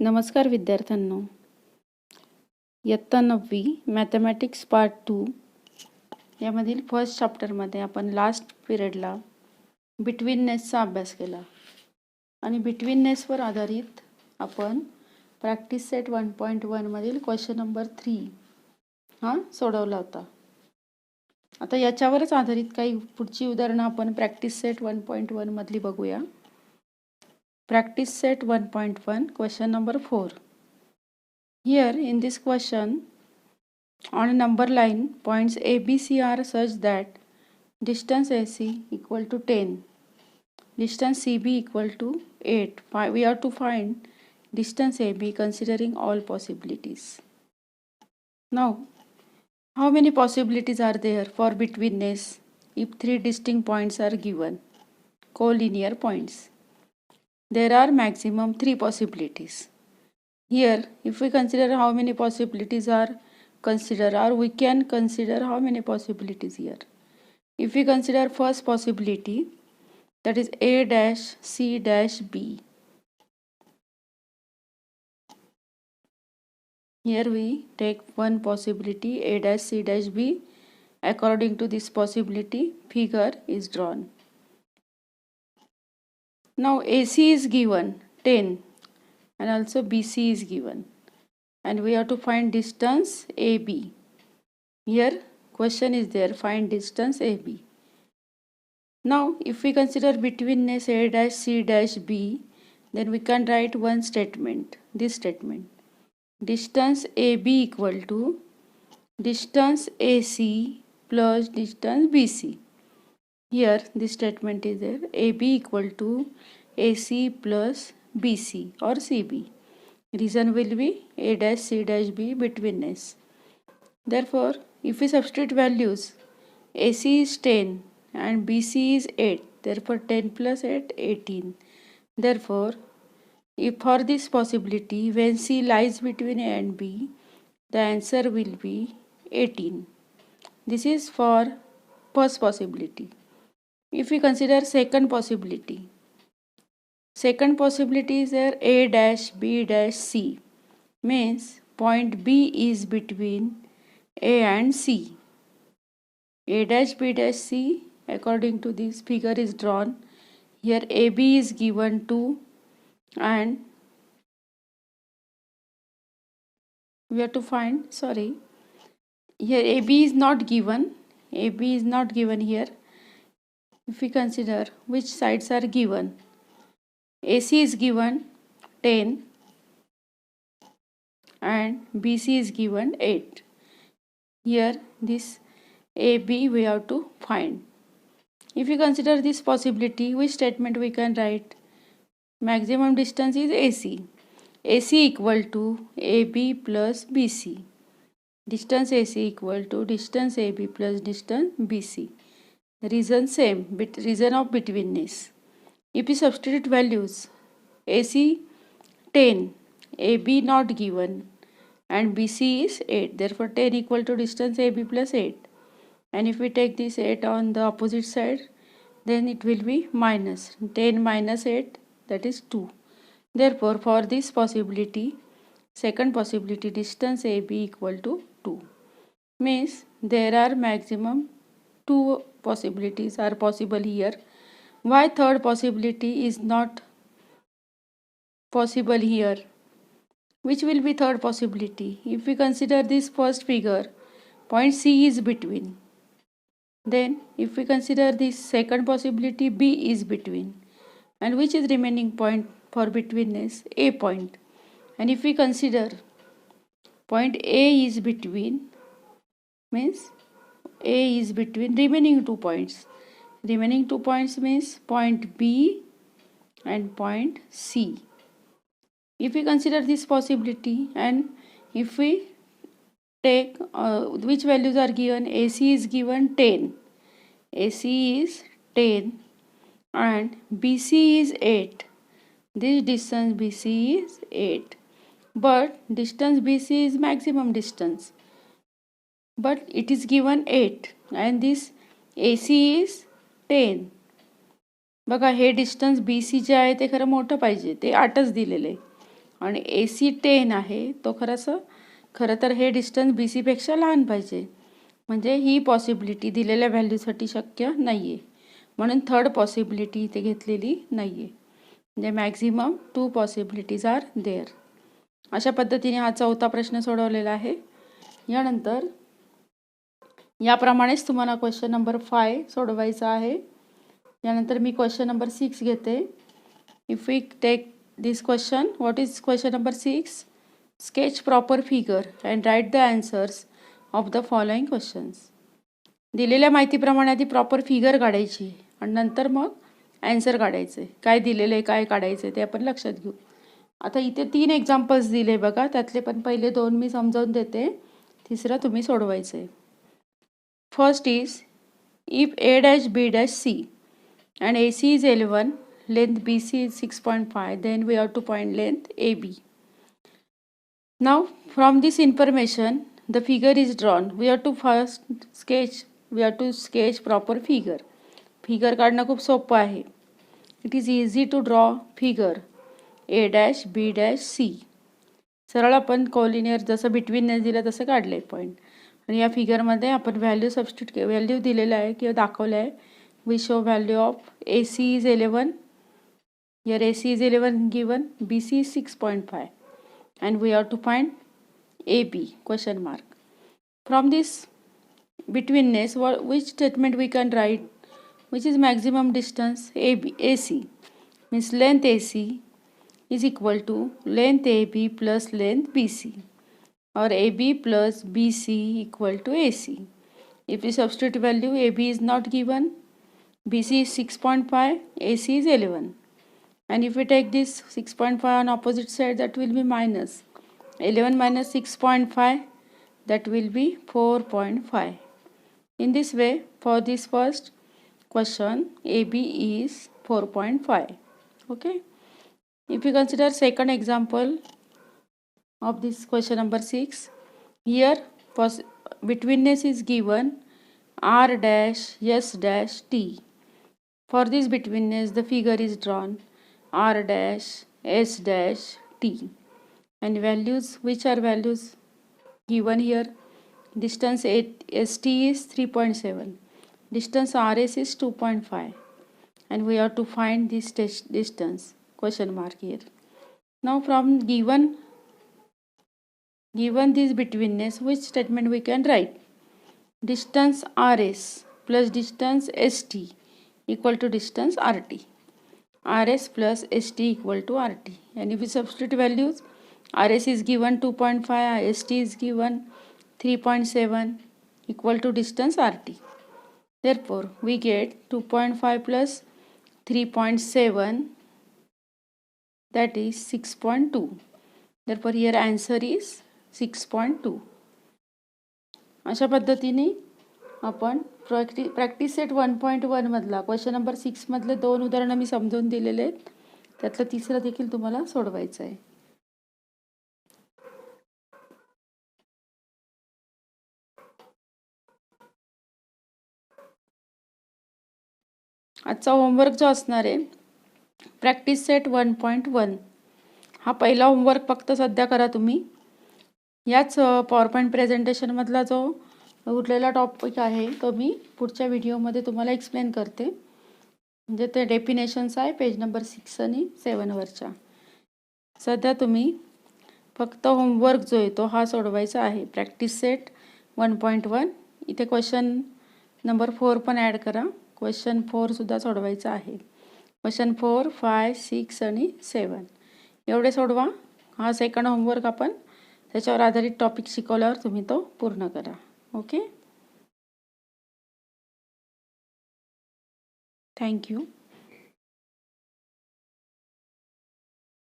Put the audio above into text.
नमस्कार विद्यार्थ्यांनो, इयत्ता 9वी मॅथमॅटिक्स पार्ट 2 यामधील फर्स्ट चॅप्टरमध्ये आपण लास्ट पिरियडला बिटवीननेसचा अभ्यास केला आणि बिटवीननेसवर आधारित आपण प्रॅक्टिस सेट 1.1 मधील क्वेश्चन नंबर 3 सोडवला होता. आता याच्यावरच आधारित काही पुढची उदाहरणं आपण प्रॅक्टिस सेट 1.1 मधली बघूया. Practice set 1.1 question number 4. Here in this question, on a number line, points A, B, C are such that distance AC equal to 10, distance CB equal to 8. We have to find distance AB considering all possibilities. Now, how many possibilities are there for betweenness if three distinct points are given, collinear points? There are maximum 3 possibilities. Here, if we consider how many possibilities are considered, or we can consider how many possibilities here. If we consider first possibility, that is A dash C dash B. Here we take one possibility A dash C dash B. According to this possibility, figure is drawn. Now AC is given 10 and also BC is given, and we have to find distance AB. Here question is there, find distance AB. Now if we consider betweenness A dash C dash B, then we can write one statement, this statement, distance AB equal to distance AC plus distance BC. Here this statement is there, AB equal to AC plus BC or CB. Reason will be A dash C dash B betweenness. Therefore, if we substitute values, AC is 10 and BC is 8. Therefore, 10 plus 8, 18. Therefore, if for this possibility, when C lies between A and B, the answer will be 18. This is for first possibility. If we consider second possibility is there A dash B dash C, means point B is between A and C. A dash B dash C, according to this figure is drawn. Here AB is given 2 and we have to find, here AB is not given. AB is not given here. If we consider which sides are given, AC is given 10 and BC is given 8. Here this AB we have to find. If we consider this possibility, which statement we can write? Maximum distance is AC. AC equal to AB plus BC. Distance AC equal to distance AB plus distance BC. Reason same, reason of betweenness. If we substitute values, AC 10, AB not given, and BC is 8. Therefore, 10 equal to distance AB plus 8. And if we take this 8 on the opposite side, then it will be minus 10 minus 8, that is 2. Therefore, for this possibility, second possibility, distance AB equal to 2. Means there are maximum 2 possibilities are possible here. Why third possibility is not possible here? Which will be third possibility? If we consider this first figure, point C is between. Then if we consider this second possibility, B is between. And which is remaining point for betweenness? A point. And if we consider point A is between, means A is between remaining 2 points. Remaining 2 points means point B and point C. If we consider this possibility and if we take which values are given, AC is given 10. AC is 10 and BC is 8. This distance BC is 8. But distance BC is maximum distance. But it is given 8 and this AC is 10. बघा हे distance BC जे आहे ते खरं मोठं पाहिजे, ते 8च दिलेलं आहे. आणि AC 10 आहे, तो खरं तर हे डिस्टन्स BC पेक्षा लहान पाहिजे. म्हणजे ही पॉसिबिलिटी दिलेल्या व्हॅल्यूसाठी शक्य नाही आहे. म्हणून थर्ड पॉसिबिलिटी इथे घेतलेली नाही आहे. म्हणजे मॅक्झिमम 2 पॉसिबिलिटीज आर देअर. अशा पद्धतीने हा चौथा प्रश्न सोडवलेला आहे. यानंतर याप्रमाणेच तुम्हाला क्वेश्चन नंबर 5 सोडवायचा आहे. यानंतर मी क्वेश्चन नंबर 6 घेते. If we take this question, what is question number 6? Sketch proper figure and write the answers of the following questions. दिलेल्या माहितीप्रमाणे आधी प्रॉपर फिगर काढायची आणि नंतर मग ॲन्सर काढायचे. काय दिलेलं आहे, काय काढायचं ते आपण लक्षात घेऊ. आता इथे 3 एक्झाम्पल्स दिले बघा, त्यातले पण पहिले 2 मी समजावून देते, तिसरं तुम्ही सोडवायचं आहे. First is if A-B-C and AC is 11, length BC is 6.5, then we have to find length AB. Now from this information the figure is drawn. We have to sketch proper figure. Figure काढणं खूप सोपं आहे. It is easy to draw figure A-B-C. सरळ आपण collinear जसं betweenness दिलं तसं काढलं आहे पॉईंट. आणि या फिगरमध्ये आपण व्हॅल्यू दिलेलं आहे किंवा दाखवलं आहे. We show value of AC is 11. Here AC is 11 given, BC is 6.5 and we have to find AB question mark. From this betweenness, which statement we can write, which is maximum distance AC, means length AC is equal to length AB plus length BC, or AB plus BC equal to AC. If we substitute value, AB is not given, BC is 6.5, AC is 11. And if we take this 6.5 on opposite side, that will be minus 11 minus 6.5, that will be 4.5. In this way, for this first question, AB is 4.5. Okay. If you consider second example of this question number 6, here betweenness is given R dash S dash T. For this betweenness, the figure is drawn R dash S dash T, and values, which are values given here. Distance ST is 3.7, distance RS is 2.5, and we have to find this distance question mark here. Now from given this betweenness, which statement we can write? Distance RS plus distance ST equal to distance RT. RS plus ST equal to RT. And if we substitute values, RS is given 2.5, ST is given 3.7 equal to distance RT. Therefore, we get 2.5 plus 3.7, that is 6.2. Therefore, here answer is 6.2. अशा पद्धतीने आपण practice set 1.1 मधला question number 6 मधले 2 उदाहरणं मी समजून दिलेले आहेत. त्यातलं तिसरं देखील तुम्हाला सोडवायचं आहे. आजचा होमवर्क जो असणार आहे प्रॅक्टिस सेट 1.1, हा पहिला होमवर्क फक्त सध्या करा तुम्ही. याच पॉवर पॉईंट प्रेझेंटेशनमधला जो उरलेला टॉपिक आहे तो मी पुढच्या व्हिडिओमध्ये तुम्हाला एक्सप्लेन करते. म्हणजे ते डेफिनेशन्स आहे पेज नंबर 6 आणि 7 वरच्या. सध्या तुम्ही फक्त होमवर्क जो आहे तो हा सोडवायचा आहे. Practice set 1.1. इथे क्वेश्चन नंबर 4 पण ॲड करा. क्वेश्चन 4 सुद्धा सोडवायचा आहे. क्वेश्चन 4, 5, 6 आणि 7 एवढे सोडवा. हा सेकंड होमवर्क आपण त्याच्यावर आधारित टॉपिक शिकवल्यावर तुम्ही तो पूर्ण करा. Okay, thank you.